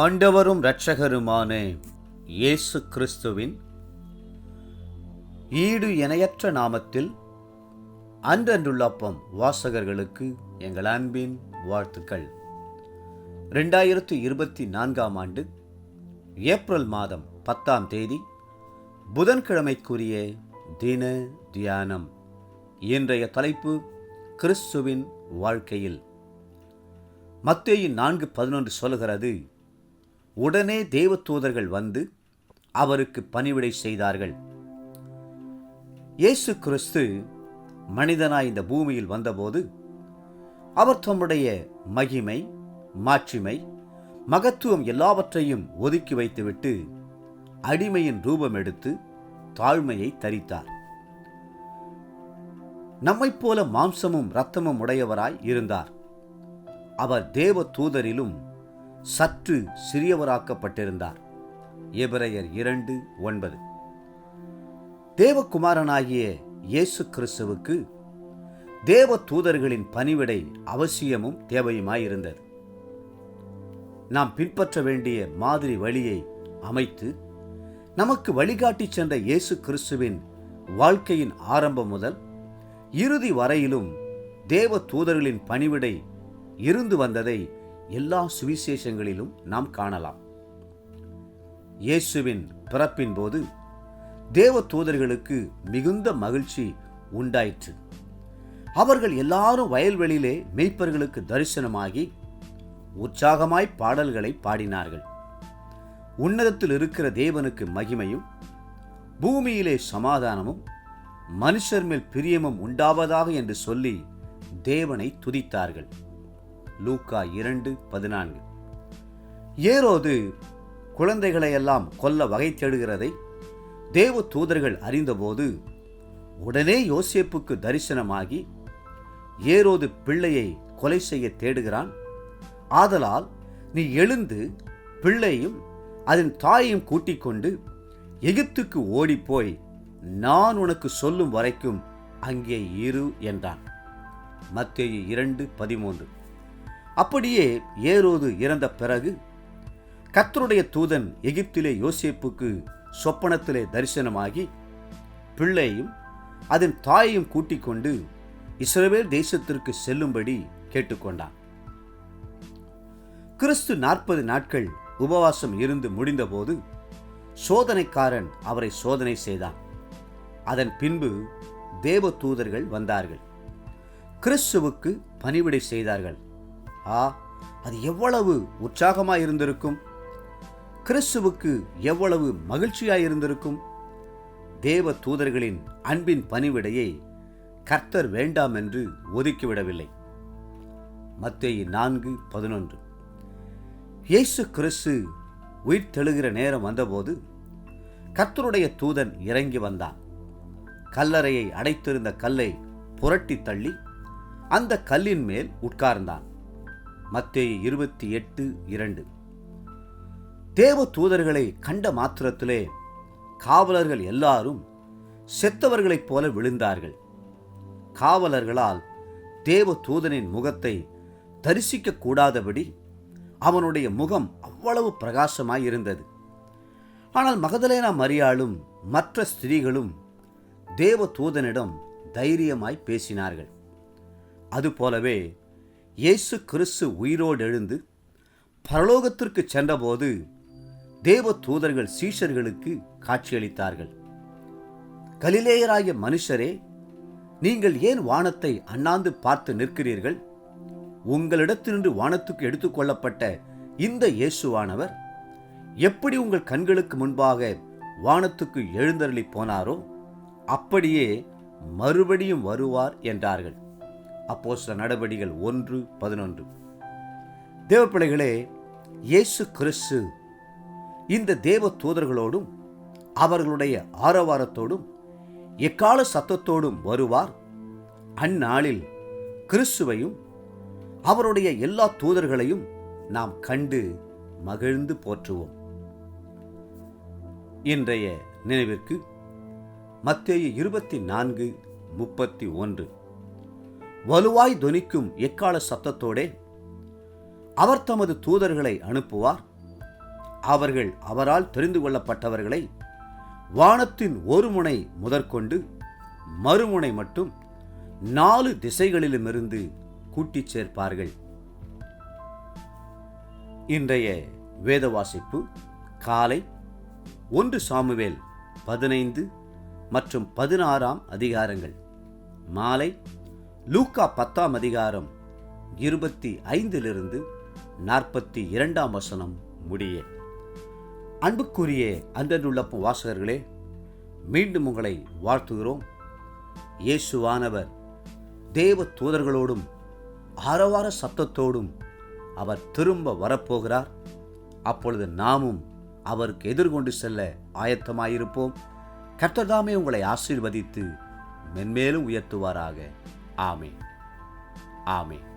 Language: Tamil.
ஆண்டவரும் இரட்சகருமான இயேசு கிறிஸ்துவின் ஈடு இணையற்ற நாமத்தில் அன்றன்றுள்ளப்பம் வாசகர்களுக்கு எங்கள் அன்பின் வாழ்த்துக்கள். 2024 ஆண்டு ஏப்ரல் மாதம் 10ஆம் தேதி புதன்கிழமைக்குரிய தின தியானம். இன்றைய தலைப்பு கிறிஸ்துவின் வாழ்க்கையில். மத்தேயு 4:11 சொல்கிறது, உடனே தேவதூதர்கள் வந்து அவருக்கு பணிவிடை செய்தார்கள். இயேசு கிறிஸ்து மனிதனாய் இந்த பூமியில் வந்தபோது அவர் தம்முடைய மகிமை, மாட்சிமை, மகத்துவம் எல்லாவற்றையும் ஒதுக்கி வைத்துவிட்டு அடிமையின் ரூபம் எடுத்து தாழ்மையை தரித்தார். நம்மைப் போல மாம்சமும் இரத்தமும் உடையவராய் இருந்தார். அவர் தேவ தூதரிலும் சற்று சிறியவராக்கப்பட்டிருந்தார். எபிரேயர் 2:9. தேவகுமாரனாகிய இயேசு கிறிஸ்துவுக்கு தேவ தூதர்களின் பணிவிடை அவசியமும் தேவையுமாயிருந்தது. நாம் பின்பற்ற வேண்டிய மாதிரி வழியை அமைத்து நமக்கு வழிகாட்டி சென்ற இயேசு கிறிஸ்துவின் வாழ்க்கையின் ஆரம்பம் முதல் இறுதி வரையிலும் தேவ தூதர்களின் பணிவிடை இருந்து வந்ததை எல்லா சுவிசேஷங்களிலும் நாம் காணலாம். இயேசுவின் பிறப்பின் போது தேவ தூதர்களுக்கு மிகுந்த மகிழ்ச்சி உண்டாயிற்று. அவர்கள் எல்லாரும் வயல்வெளியிலே மேய்ப்பர்களுக்கு தரிசனமாகி உற்சாகமாய் பாடல்களை பாடினார்கள். உன்னதத்தில் இருக்கிற தேவனுக்கு மகிமையும், பூமியிலே சமாதானமும், மனுஷர் மேல் பிரியமும் உண்டாவதாக என்று சொல்லி தேவனை துதித்தார்கள். லூக்கா 2:14. ஏரோது குழந்தைகளையெல்லாம் கொல்ல வகை தேடுகிறதை தேவ தூதர்கள் அறிந்தபோது உடனே யோசேப்புக்கு தரிசனமாகி, ஏரோது பிள்ளையை கொலை செய்ய தேடுகிறான், ஆதலால் நீ எழுந்து பிள்ளையும் அதன் தாயையும் கூட்டிக் கொண்டு எகிப்துக்கு ஓடிப்போய் நான் உனக்கு சொல்லும் வரைக்கும் அங்கே இரு என்றான். மத்தேயு 2:13. அப்படியே ஏரோது இறந்த பிறகு கர்த்தருடைய தூதன் எகிப்திலே யோசேப்புக்கு சொப்பனத்திலே தரிசனமாகி பிள்ளையும் அதன் தாயையும் கூட்டிக் கொண்டு இஸ்ரவேல் தேசத்திற்கு செல்லும்படி கேட்டுக்கொண்டான். கிறிஸ்து 40 நாட்கள் உபவாசம் இருந்து முடிந்தபோது சோதனைக்காரன் அவரை சோதனை செய்தான். அதன் பின்பு தேவ தூதர்கள் வந்தார்கள், கிறிஸ்துவுக்கு பணிவிடை செய்தார்கள். அது எவ்வளவு உற்சாகமாயிருந்திருக்கும்! கிறிஸ்துவுக்கு எவ்வளவு மகிழ்ச்சியாயிருந்திருக்கும்! தேவ தூதர்களின் அன்பின் பணிவிடையை கர்த்தர் வேண்டாம் என்று ஒதுக்கிவிடவில்லை. மத்தேயு 4:11. இயேசு கிறிஸ்து உயிர் தெழுகிற நேரம் வந்தபோது கர்த்தருடைய தூதன் இறங்கி வந்தான். கல்லறையை அடைத்திருந்த கல்லை புரட்டி தள்ளி அந்த கல்லின் மேல் உட்கார்ந்தான். மத்தேயு 28:2. தேவ தூதர்களை கண்ட மாத்திரத்திலே காவலர்கள் எல்லாரும் செத்தவர்களைப் போல விழுந்தார்கள். காவலர்களால் தேவ தூதனின் முகத்தை தரிசிக்க கூடாதபடி அவனுடைய முகம் அவ்வளவு பிரகாசமாயிருந்தது. ஆனால் மகதலேனா மரியாளும் மற்ற ஸ்திரீகளும் தேவ தூதனிடம் தைரியமாய் பேசினார்கள். அதுபோலவே இயேசு கிறிஸ்து உயிரோடு எழுந்து பரலோகத்திற்கு சென்றபோது தேவ தூதர்கள் சீஷர்களுக்கு காட்சியளித்தார்கள். கலிலேயராகிய மனுஷரே, நீங்கள் ஏன் வானத்தை அண்ணாந்து பார்த்து நிற்கிறீர்கள்? உங்களிடத்தினின்று வானத்துக்கு எடுத்துக்கொள்ளப்பட்ட இந்த இயேசுவானவர் எப்படி உங்கள் கண்களுக்கு முன்பாக வானத்துக்கு எழுந்தருளி போனாரோ அப்படியே மறுபடியும் வருவார் என்றார்கள். அப்போஸ்தலர் நடபடிகள் 1:11. தேவப்பிள்ளைகளே, இயேசு கிறிஸ்து இந்த தேவ தூதர்களோடும் அவர்களுடைய ஆரவாரத்தோடும் எக்கால சத்தத்தோடும் வருவார். அந்நாளில் கிறிஸ்துவையும் அவருடைய எல்லா தூதர்களையும் நாம் கண்டு மகிழ்ந்து போற்றுவோம். இன்றைய நினைவிற்கு மத்தேயு 24:31. வலுவாய் தொனிக்கும் எக்கால சத்தத்தோடே அவர் தமது தூதர்களை அனுப்புவார், அவர்கள் அவரால் தெரிந்து கொள்ளப்பட்டவர்களை வானத்தின் ஒரு முனை முதற்கொண்டு மறுமுனை மட்டும் 4 திசைகளிலுமிருந்து கூட்டிச் சேர்ப்பார்கள். இன்றைய வேத வாசிப்பு காலை 1 சாமுவேல் 15 மற்றும் 16 அதிகாரங்கள், மாலை லூக்கா 10 அதிகாரம் 25 42 வசனம் முடிய. அன்புக்குரிய அன்றன்றுள்ள வாசகர்களே, மீண்டும் உங்களை வாழ்த்துகிறோம். இயேசுவானவர் தேவ தூதர்களோடும் ஆரவார சத்தத்தோடும் அவர் திரும்ப வரப்போகிறார். அப்பொழுது நாமும் அவருக்கு எதிர்கொண்டு செல்ல ஆயத்தமாயிருப்போம். கர்த்தர் தாமே உங்களை ஆசீர்வதித்து மென்மேலும் உயர்த்துவாராக. ஆமென். ஆமென்.